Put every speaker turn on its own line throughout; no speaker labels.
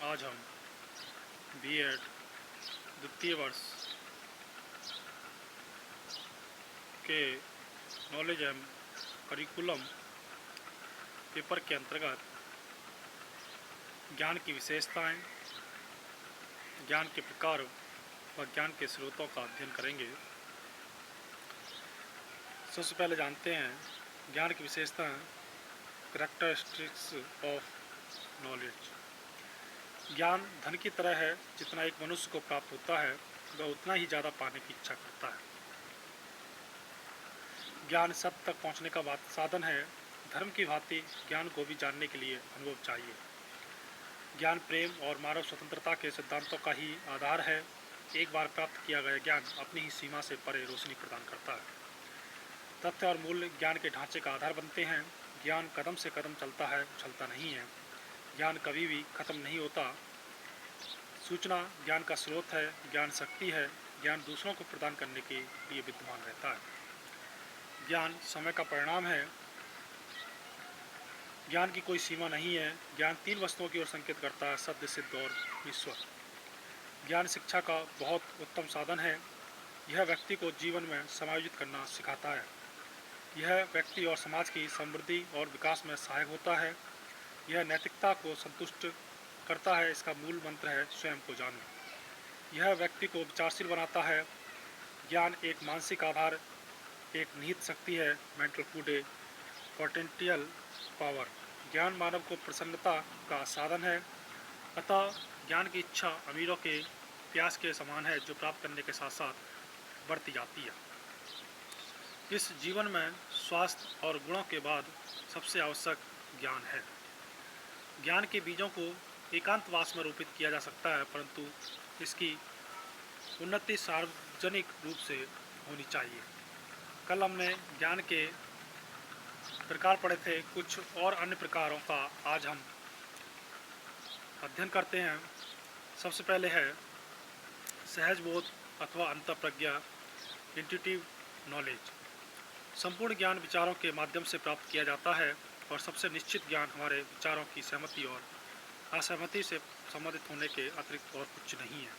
आज हम बीएड द्वितीय वर्ष के नॉलेज एंड करिकुलम पेपर के अंतर्गत ज्ञान की विशेषताएं, ज्ञान के प्रकार व ज्ञान के स्रोतों का अध्ययन करेंगे। सबसे पहले जानते हैं ज्ञान की विशेषताएं, कैरेक्टरिस्टिक्स ऑफ नॉलेज। ज्ञान धन की तरह है, जितना एक मनुष्य को प्राप्त होता है वह उतना ही ज़्यादा पाने की इच्छा करता है। ज्ञान सत्य तक पहुँचने का साधन है। धर्म की भांति ज्ञान को भी जानने के लिए अनुभव चाहिए। ज्ञान प्रेम और मानव स्वतंत्रता के सिद्धांतों का ही आधार है। एक बार प्राप्त किया गया ज्ञान अपनी ही सीमा से परे रोशनी प्रदान करता है। तथ्य और मूल्य ज्ञान के ढांचे का आधार बनते हैं। ज्ञान कदम से कदम चलता है, उछलता नहीं है। ज्ञान कभी भी खत्म नहीं होता। सूचना ज्ञान का स्रोत है, ज्ञान शक्ति है। ज्ञान दूसरों को प्रदान करने के लिए विद्यमान रहता है। ज्ञान समय का परिणाम है। ज्ञान की कोई सीमा नहीं है। ज्ञान तीन वस्तुओं की ओर संकेत करता है, सत्य, सिद्ध और ईश्वर। ज्ञान शिक्षा का बहुत उत्तम साधन है। यह व्यक्ति को जीवन में समायोजित करना सिखाता है। यह व्यक्ति और समाज की समृद्धि और विकास में सहायक होता है। यह नैतिकता को संतुष्ट करता है। इसका मूल मंत्र है, स्वयं को जानो। यह व्यक्ति को विचारशील बनाता है। ज्ञान एक मानसिक आधार, एक निहित शक्ति है, मेंटल फूड, ए पोटेंशियल पावर। ज्ञान मानव को प्रसन्नता का साधन है। अतः ज्ञान की इच्छा अमीरों के प्यास के समान है, जो प्राप्त करने के साथ साथ बढ़ती जाती है। इस जीवन में स्वास्थ्य और गुणों के बाद सबसे आवश्यक ज्ञान है। ज्ञान के बीजों को एकांतवास में रोपित किया जा सकता है, परंतु इसकी उन्नति सार्वजनिक रूप से होनी चाहिए। कल हमने ज्ञान के प्रकार पढ़े थे, कुछ और अन्य प्रकारों का आज हम अध्ययन करते हैं। सबसे पहले है सहज बोध अथवा अंतःप्रज्ञा, इंट्यूटिव नॉलेज। संपूर्ण ज्ञान विचारों के माध्यम से प्राप्त किया जाता है और सबसे निश्चित ज्ञान हमारे विचारों की सहमति और असहमति से संबंधित होने के अतिरिक्त और कुछ नहीं है।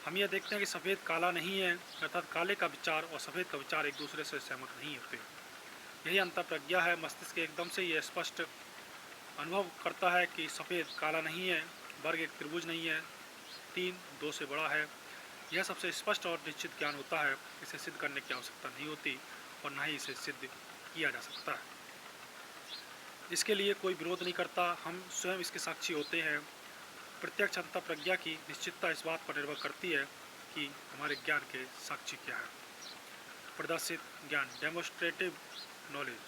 हम यह देखते हैं कि सफ़ेद काला नहीं है, अर्थात काले का विचार और सफ़ेद का विचार एक दूसरे से सहमत नहीं होते। यही अंतःप्रज्ञा है। मस्तिष्क एकदम से यह स्पष्ट अनुभव करता है कि सफ़ेद काला नहीं है, वर्ग एक त्रिभुज नहीं है, 3 2 से बड़ा है। यह सबसे स्पष्ट और निश्चित ज्ञान होता है। इसे सिद्ध करने की आवश्यकता नहीं होती और न ही इसे सिद्ध किया जा सकता है। इसके लिए कोई विरोध नहीं करता, हम स्वयं इसके साक्षी होते हैं। प्रत्यक्ष अंतःप्रज्ञा की निश्चितता इस बात पर निर्भर करती है कि हमारे ज्ञान के साक्षी क्या है। प्रदर्शित ज्ञान, डेमोन्स्ट्रेटिव नॉलेज।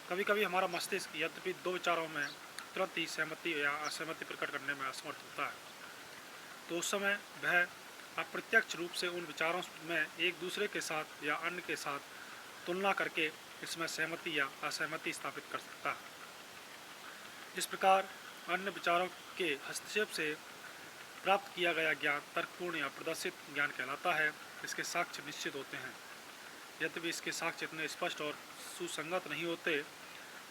कभी कभी हमारा मस्तिष्क यद्यपि दो विचारों में तुरंत ही सहमति या असहमति प्रकट करने में असमर्थ होता है, तो उस समय वह अप्रत्यक्ष रूप से उन विचारों में एक दूसरे के साथ या अन्य के साथ तुलना करके इसमें सहमति या असहमति स्थापित कर सकता है। इस प्रकार अन्य विचारों के हस्तक्षेप से प्राप्त किया गया ज्ञान तर्कपूर्ण या प्रदर्शित ज्ञान कहलाता है। इसके साक्ष्य निश्चित होते हैं, यद्यपि इसके साक्ष्य इतने स्पष्ट और सुसंगत नहीं होते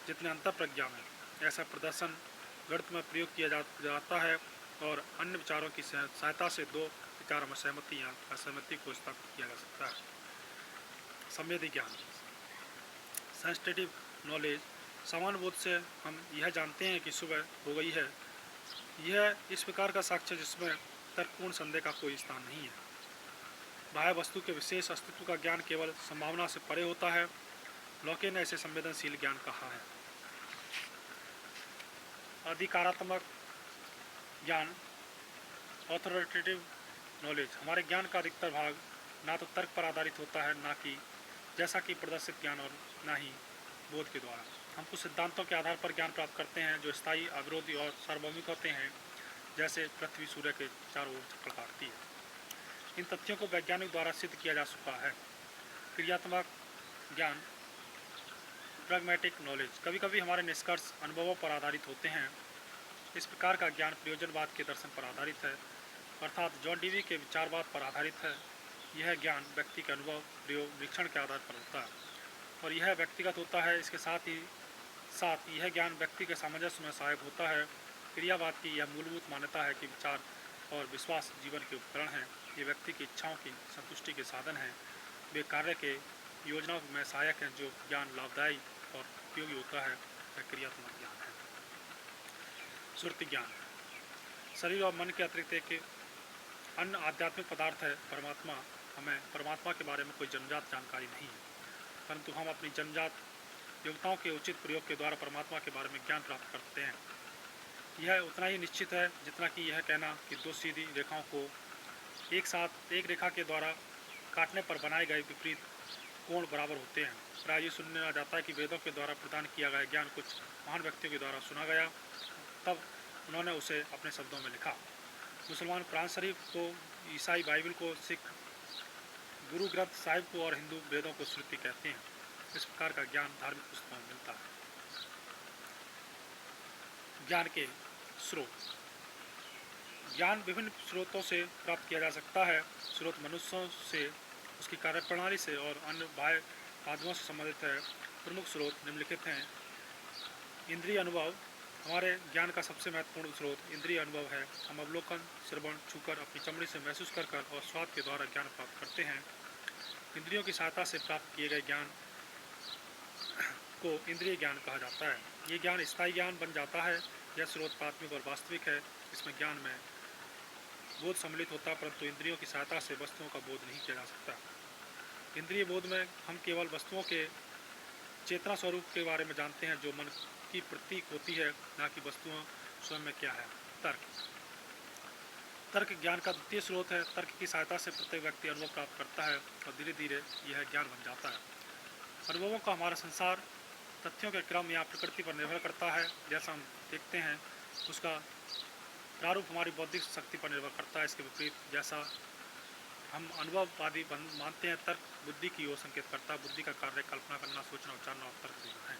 जितने अंतःप्रज्ञा में। ऐसा प्रदर्शन गणित में प्रयोग किया जाता है और अन्य विचारों की सहायता से दो विचारों में सहमति या असहमति को स्थापित किया जा सकता है। संवेदी ज्ञान, सेंसिटिव नॉलेज। सामान्य बोध से हम यह जानते हैं कि सुबह हो गई है। यह इस प्रकार का साक्ष्य जिसमें तर्कपूर्ण संदेह का कोई स्थान नहीं है। बाह्य वस्तु के विशेष अस्तित्व का ज्ञान केवल संभावना से परे होता है। लॉके ने इसे संवेदनशील ज्ञान कहा है। अधिकारात्मक ज्ञान, ऑथोरिटेटिव नॉलेज। हमारे ज्ञान का अधिकतर भाग ना तो तर्क पर आधारित होता है, ना कि जैसा कि प्रदर्शित ज्ञान, और ना ही बोध के द्वारा। हम कुछ सिद्धांतों के आधार पर ज्ञान प्राप्त करते हैं जो स्थायी, अविरोधी और सार्वभौमिक होते हैं, जैसे पृथ्वी सूर्य के चारों ओर चक्कर काटती है। इन तथ्यों को वैज्ञानिक द्वारा सिद्ध किया जा चुका है। क्रियात्मक ज्ञान, प्रैग्मैटिक नॉलेज। कभी कभी हमारे निष्कर्ष अनुभवों पर आधारित होते हैं। इस प्रकार का ज्ञान प्रयोजनवाद के दर्शन पर आधारित है, अर्थात जॉन डीवी के विचारवाद पर आधारित है। यह ज्ञान व्यक्ति के अनुभव, प्रयोग, निरीक्षण के आधार पर होता है और यह व्यक्तिगत होता है। इसके साथ ही साथ यह ज्ञान व्यक्ति के सामंजस्य में सहायक होता है। क्रियावाद की यह मूलभूत मान्यता है कि विचार और विश्वास जीवन के उपकरण हैं। ये व्यक्ति की इच्छाओं की संतुष्टि के साधन हैं। वे कार्य के योजनाओं में सहायक हैं। जो ज्ञान लाभदायी और उपयोगी होता है वह क्रियात्मक ज्ञान है। श्रुति ज्ञान शरीर और मन के अतिरिक्त एक अन्य आध्यात्मिक पदार्थ है। परमात्मा। हमें परमात्मा के बारे में कोई जन्मजात जानकारी नहीं है, परंतु हम अपनी जन्मजात योग्यताओं के उचित प्रयोग के द्वारा परमात्मा के बारे में ज्ञान प्राप्त करते हैं। यह उतना ही निश्चित है जितना कि यह कहना कि दो सीधी रेखाओं को एक साथ एक रेखा के द्वारा काटने पर बनाए गए विपरीत कोण बराबर होते हैं। प्राय ये सुना जाता है कि वेदों के द्वारा प्रदान किया गया ज्ञान कुछ महान व्यक्तियों के द्वारा सुना गया, तब उन्होंने उसे अपने शब्दों में लिखा। मुसलमान कुरान शरीफ को, ईसाई बाइबल को, सिख गुरु ग्रंथ साहिब को और हिंदू वेदों को श्रुति कहते हैं। इस प्रकार का ज्ञान धार्मिक पुस्तकों में मिलता है। ज्ञान के स्रोत। ज्ञान विभिन्न स्रोतों से प्राप्त किया जा सकता है। स्रोत मनुष्यों से, उसकी कार्यप्रणाली से और अन्य बाह्य माध्यमों से संबंधित है। प्रमुख स्रोत निम्नलिखित हैं। इंद्रिय अनुभव। हमारे ज्ञान का सबसे महत्वपूर्ण स्रोत इंद्रिय अनुभव है। हम अवलोकन, श्रवण, छूकर, अपनी चमड़ी से महसूस कर और स्वाद के द्वारा ज्ञान प्राप्त करते हैं। इंद्रियों की सहायता से प्राप्त किए गए ज्ञान को इंद्रिय ज्ञान कहा जाता है। ये ज्ञान स्थायी ज्ञान बन जाता है। यह स्रोत प्राथमिक और वास्तविक है। इसमें ज्ञान में बोध सम्मिलित होता है, परंतु इंद्रियों की सहायता से वस्तुओं का बोध नहीं किया जा सकता। इंद्रिय बोध में हम केवल वस्तुओं के चेतना स्वरूप के बारे में जानते हैं जो मन की प्रतीक होती है, न कि वस्तुओं स्वयं में क्या है। तर्क। तर्क ज्ञान का द्वितीय स्रोत है। तर्क की सहायता से प्रत्येक व्यक्ति अनुभव प्राप्त करता है और धीरे धीरे यह ज्ञान बन जाता है। अनुभवों का हमारा संसार तथ्यों के क्रम या प्रकृति पर निर्भर करता है। जैसा हम देखते हैं उसका प्रारूप हमारी बौद्धिक शक्ति पर निर्भर करता है। इसके विपरीत जैसा हम अनुभववादी मानते हैं, तर्क बुद्धि की ओर संकेत करता है। बुद्धि का कार्य कल्पना करना, सोचना, उच्चारना और तर्क देना है।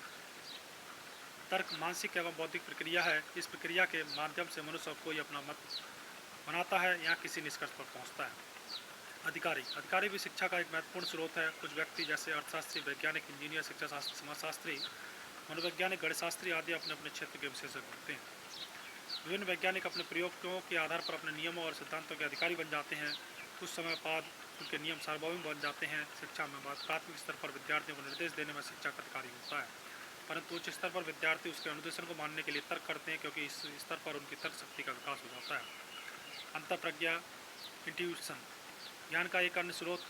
तर्क मानसिक एवं बौद्धिक प्रक्रिया है। इस प्रक्रिया के माध्यम से मनुष्य कोई अपना मत बनाता है या किसी निष्कर्ष पर पहुंचता है। अधिकारी। अधिकारी भी शिक्षा का एक महत्वपूर्ण स्रोत है। कुछ व्यक्ति जैसे अर्थशास्त्री, वैज्ञानिक, इंजीनियर, शिक्षा शास्त्री, समाजशास्त्री, मनोवैज्ञानिक, गणितशास्त्री आदि अपने अपने क्षेत्र के विशेषज्ञ होते हैं। विभिन्न वैज्ञानिक अपने प्रयोगों के आधार पर अपने नियमों और सिद्धांतों के अधिकारी बन जाते हैं। कुछ समय बाद उनके नियम सार्वभौमिक बन जाते हैं। शिक्षा में प्राथमिक स्तर पर विद्यार्थियों को निर्देश देने में शिक्षा का अधिकारी होता है, परंतु उच्च स्तर पर विद्यार्थी उसके अनुदेशन को मानने के लिए तर्क करते हैं, क्योंकि इस स्तर पर उनकी तर्क शक्ति का विकास हो जाता है। अंतःप्रज्ञा, इंट्यूशन ज्ञान का एक अन्य स्रोत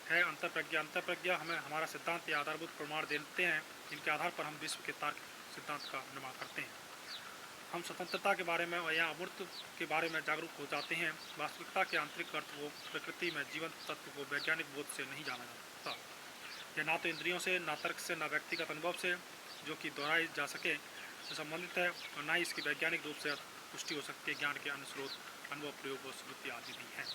है। अंतःप्रज्ञा। अंतःप्रज्ञा हमें हमारा सिद्धांत या आधारभूत प्रमाण देते हैं, जिनके आधार पर हम विश्व के तार्किक सिद्धांत का निर्माण करते हैं। हम स्वतंत्रता के बारे में या अमूर्त के बारे में जागरूक हो जाते हैं। वास्तविकता के आंतरिक अर्थ को, प्रकृति में जीवंत तत्व को वैज्ञानिक बोध से नहीं जाना जा सकता। यह ना तो इंद्रियों से, ना तर्क से, ना व्यक्तिगत अनुभव से, जो कि दोहराई जा सके, से संबंधित है, और ना ही इसकी वैज्ञानिक रूप से पुष्टि हो सकती है। ज्ञान के अन्य स्रोत अनुभव, प्रयोग और स्मृति आदि भी हैं।